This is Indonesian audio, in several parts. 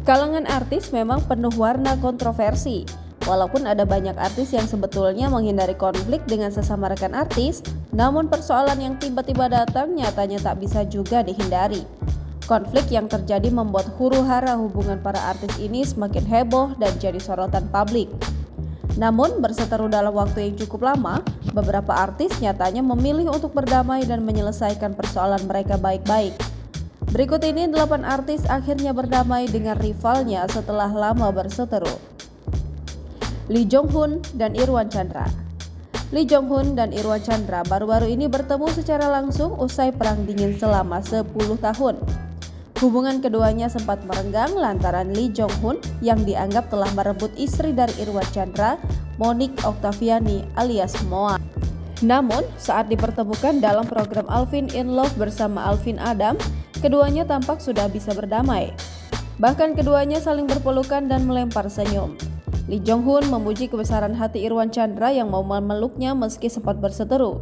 Kalangan artis memang penuh warna kontroversi. Walaupun ada banyak artis yang sebetulnya menghindari konflik dengan sesama rekan artis, namun persoalan yang tiba-tiba datang nyatanya tak bisa juga dihindari. Konflik yang terjadi membuat huru-hara hubungan para artis ini semakin heboh dan jadi sorotan publik. Namun berseteru dalam waktu yang cukup lama, beberapa artis nyatanya memilih untuk berdamai dan menyelesaikan persoalan mereka baik-baik. Berikut ini 8 artis akhirnya berdamai dengan rivalnya setelah lama berseteru. Lee Jong Hun dan Irwan Chandra. Lee Jong Hun dan Irwan Chandra baru-baru ini bertemu secara langsung usai perang dingin selama 10 tahun. Hubungan keduanya sempat merenggang lantaran Lee Jong Hun yang dianggap telah merebut istri dari Irwan Chandra, Monique Octaviani alias Moa. Namun, saat dipertemukan dalam program Alvin in Love bersama Alvin Adam, keduanya tampak sudah bisa berdamai. Bahkan keduanya saling berpelukan dan melempar senyum. Lee Jong Hun memuji kebesaran hati Irwan Chandra yang mau memeluknya meski sempat berseteru.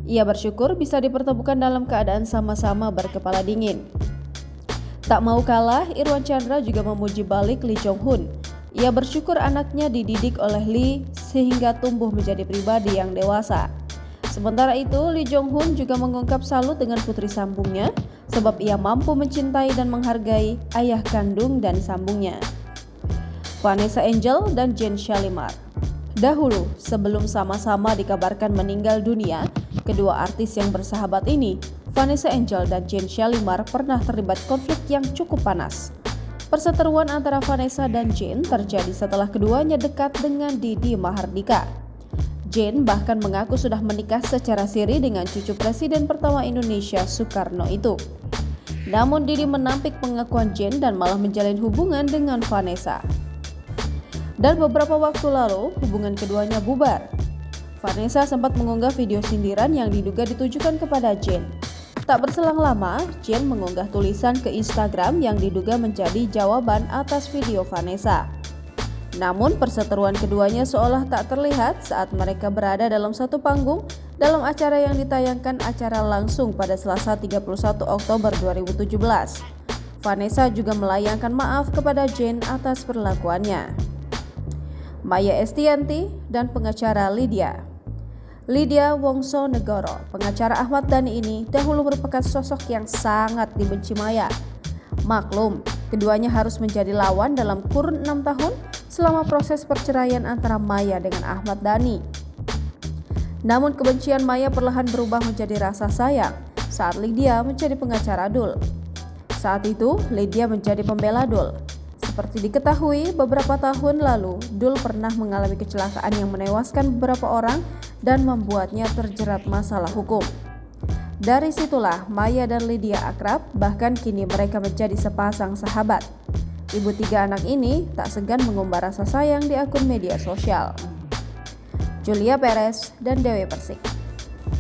Ia bersyukur bisa dipertemukan dalam keadaan sama-sama berkepala dingin. Tak mau kalah, Irwan Chandra juga memuji balik Lee Jong Hun. Ia bersyukur anaknya dididik oleh Lee sehingga tumbuh menjadi pribadi yang dewasa. Sementara itu, Lee Jong Hun juga mengungkap salut dengan putri sambungnya sebab ia mampu mencintai dan menghargai ayah kandung dan sambungnya. Vanessa Angel dan Jane Shalimar. Dahulu, sebelum sama-sama dikabarkan meninggal dunia, kedua artis yang bersahabat ini, Vanessa Angel dan Jane Shalimar, pernah terlibat konflik yang cukup panas. Perseteruan antara Vanessa dan Jane terjadi setelah keduanya dekat dengan Didi Mahardika. Jane bahkan mengaku sudah menikah secara siri dengan cucu Presiden pertama Indonesia, Soekarno itu. Namun Didi menampik pengakuan Jane dan malah menjalin hubungan dengan Vanessa. Dan beberapa waktu lalu, hubungan keduanya bubar. Vanessa sempat mengunggah video sindiran yang diduga ditujukan kepada Jane. Tak berselang lama, Jane mengunggah tulisan ke Instagram yang diduga menjadi jawaban atas video Vanessa. Namun perseteruan keduanya seolah tak terlihat saat mereka berada dalam satu panggung dalam acara yang ditayangkan acara langsung pada Selasa 31 Oktober 2017. Vanessa juga melayangkan maaf kepada Jane atas perlakuannya. Maya Estianty dan pengacara Lydia Wongso Negoro, pengacara Ahmad Dhani ini dahulu merupakan sosok yang sangat dibenci Maya. Maklum, keduanya harus menjadi lawan dalam kurun 6 tahun selama proses perceraian antara Maya dengan Ahmad Dhani. Namun kebencian Maya perlahan berubah menjadi rasa sayang saat Lydia menjadi pengacara Dul. Saat itu, Lydia menjadi pembela Dul. Seperti diketahui, beberapa tahun lalu, Dul pernah mengalami kecelakaan yang menewaskan beberapa orang dan membuatnya terjerat masalah hukum. Dari situlah Maya dan Lydia akrab, bahkan kini mereka menjadi sepasang sahabat. Ibu 3 anak ini tak segan mengumbar rasa sayang di akun media sosial. Julia Perez dan Dewi Persik.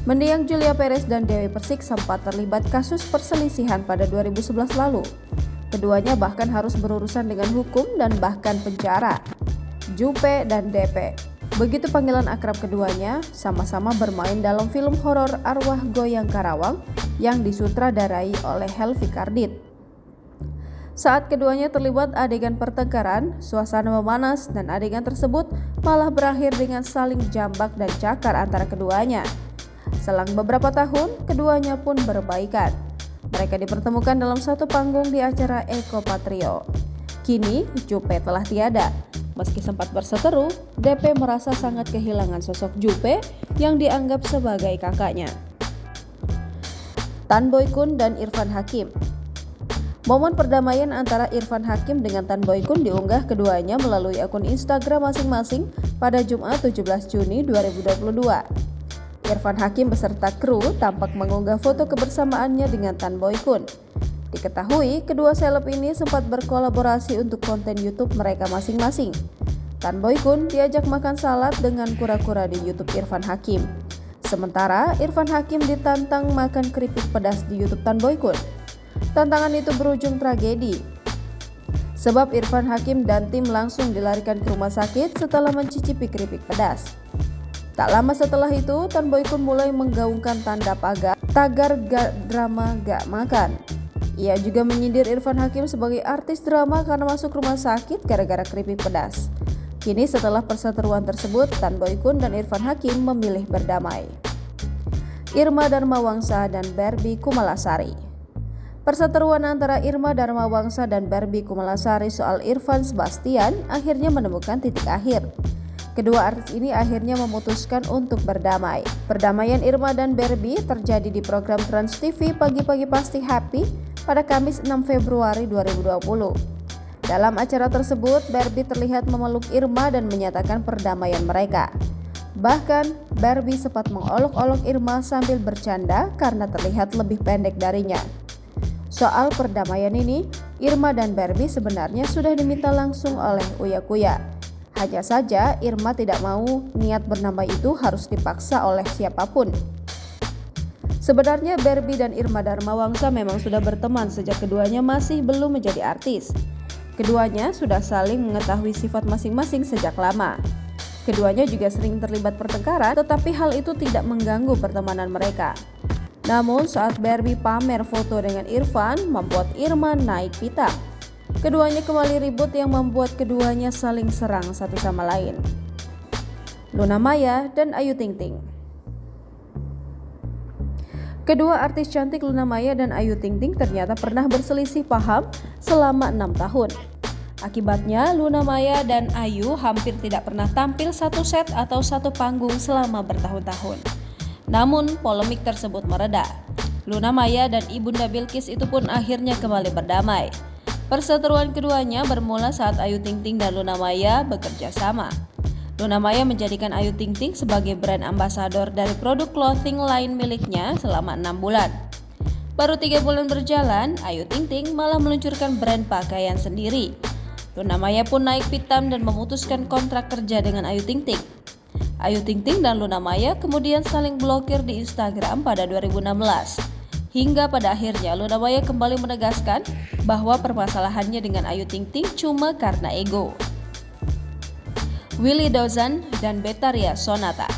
Mendiang Julia Perez dan Dewi Persik sempat terlibat kasus perselisihan pada 2011 lalu. Keduanya bahkan harus berurusan dengan hukum dan bahkan penjara. Jupe dan DP, begitu panggilan akrab keduanya, sama-sama bermain dalam film horor Arwah Goyang Karawang yang disutradarai oleh Helvi Kardit. Saat keduanya terlibat adegan pertengkaran, suasana memanas dan adegan tersebut malah berakhir dengan saling jambak dan cakar antara keduanya. Selang beberapa tahun, keduanya pun berbaikan. Mereka dipertemukan dalam satu panggung di acara Eko Patrio. Kini, Jupe telah tiada. Meski sempat berseteru, DP merasa sangat kehilangan sosok Jupe yang dianggap sebagai kakaknya. Tan Boy Kun dan Irfan Hakim. Momen perdamaian antara Irfan Hakim dengan Tan Boy Kun diunggah keduanya melalui akun Instagram masing-masing pada Jumat 17 Juni 2022. Irfan Hakim beserta kru tampak mengunggah foto kebersamaannya dengan Tan Boy Kun. Diketahui, kedua seleb ini sempat berkolaborasi untuk konten YouTube mereka masing-masing. Tan Boy Kun diajak makan salad dengan kura-kura di YouTube Irfan Hakim. Sementara Irfan Hakim ditantang makan keripik pedas di YouTube Tan Boy Kun. Tantangan itu berujung tragedi, sebab Irfan Hakim dan tim langsung dilarikan ke rumah sakit setelah mencicipi keripik pedas. Tak lama setelah itu, Tan Boy Kun mulai menggaungkan tanda tagar drama gak makan. Ia juga menyindir Irfan Hakim sebagai artis drama karena masuk rumah sakit gara-gara keripik pedas. Kini setelah perseteruan tersebut, Tan Boy Kun dan Irfan Hakim memilih berdamai. Irma Darmawangsa dan Barbie Kumalasari. Perseteruan antara Irma Darmawangsa dan Barbie Kumalasari soal Irfan Sebastian akhirnya menemukan titik akhir. Kedua artis ini akhirnya memutuskan untuk berdamai. Perdamaian Irma dan Barbie terjadi di program Trans TV Pagi-Pagi Pasti Happy pada Kamis 6 Februari 2020. Dalam acara tersebut, Barbie terlihat memeluk Irma dan menyatakan perdamaian mereka. Bahkan, Barbie sempat mengolok-olok Irma sambil bercanda karena terlihat lebih pendek darinya. Soal perdamaian ini, Irma dan Barbie sebenarnya sudah diminta langsung oleh Uya Kuya. Hanya saja Irma tidak mau niat berdamai itu harus dipaksa oleh siapapun. Sebenarnya Barbie dan Irma Darmawangsa memang sudah berteman sejak keduanya masih belum menjadi artis. Keduanya sudah saling mengetahui sifat masing-masing sejak lama. Keduanya juga sering terlibat pertengkaran, tetapi hal itu tidak mengganggu pertemanan mereka. Namun saat Barbie pamer foto dengan Irfan membuat Irma naik pitam. Keduanya kembali ribut yang membuat keduanya saling serang satu sama lain. Luna Maya dan Ayu Ting Ting. Kedua artis cantik Luna Maya dan Ayu Ting Ting ternyata pernah berselisih paham selama 6 tahun. Akibatnya Luna Maya dan Ayu hampir tidak pernah tampil satu set atau satu panggung selama bertahun-tahun. Namun polemik tersebut mereda. Luna Maya dan Ibunda Bilqis itu pun akhirnya kembali berdamai. Perseteruan keduanya bermula saat Ayu Ting Ting dan Luna Maya bekerja sama. Luna Maya menjadikan Ayu Ting Ting sebagai brand ambasador dari produk clothing line miliknya selama 6 bulan. Baru 3 bulan berjalan, Ayu Ting Ting malah meluncurkan brand pakaian sendiri. Luna Maya pun naik pitam dan memutuskan kontrak kerja dengan Ayu Ting Ting. Ayu Ting Ting dan Luna Maya kemudian saling blokir di Instagram pada 2016. Hingga pada akhirnya Luna Maya kembali menegaskan bahwa permasalahannya dengan Ayu Ting Ting cuma karena ego. Willy Dozan dan Betharia Sonata.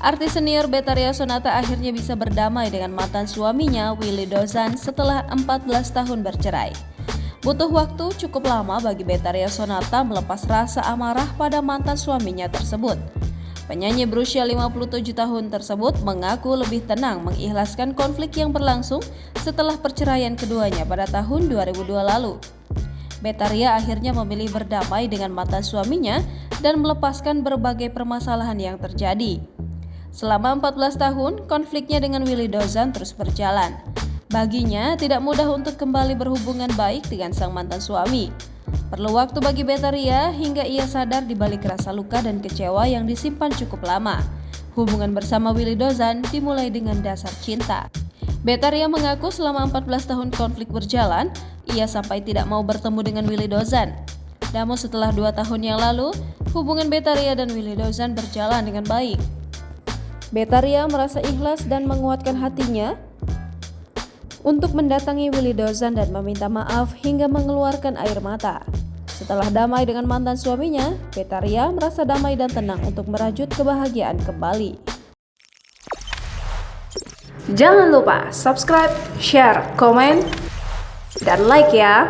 Artis senior Betharia Sonata akhirnya bisa berdamai dengan mantan suaminya Willy Dozan setelah 14 tahun bercerai. Butuh waktu cukup lama bagi Betharia Sonata melepas rasa amarah pada mantan suaminya tersebut. Penyanyi berusia 57 tahun tersebut mengaku lebih tenang mengikhlaskan konflik yang berlangsung setelah perceraian keduanya pada tahun 2002 lalu. Betharia akhirnya memilih berdamai dengan mantan suaminya dan melepaskan berbagai permasalahan yang terjadi. Selama 14 tahun, konfliknya dengan Willy Dozan terus berjalan. Baginya, tidak mudah untuk kembali berhubungan baik dengan sang mantan suami. Perlu waktu bagi Betharia hingga ia sadar di balik rasa luka dan kecewa yang disimpan cukup lama. Hubungan bersama Willy Dozan dimulai dengan dasar cinta. Betharia mengaku selama 14 tahun konflik berjalan, ia sampai tidak mau bertemu dengan Willy Dozan. Namun setelah 2 tahun yang lalu, hubungan Betharia dan Willy Dozan berjalan dengan baik. Betharia merasa ikhlas dan menguatkan hatinya untuk mendatangi Willy Dozan dan meminta maaf hingga mengeluarkan air mata. Setelah damai dengan mantan suaminya, Betharia merasa damai dan tenang untuk merajut kebahagiaan kembali. Jangan lupa subscribe, share, komen, dan like ya!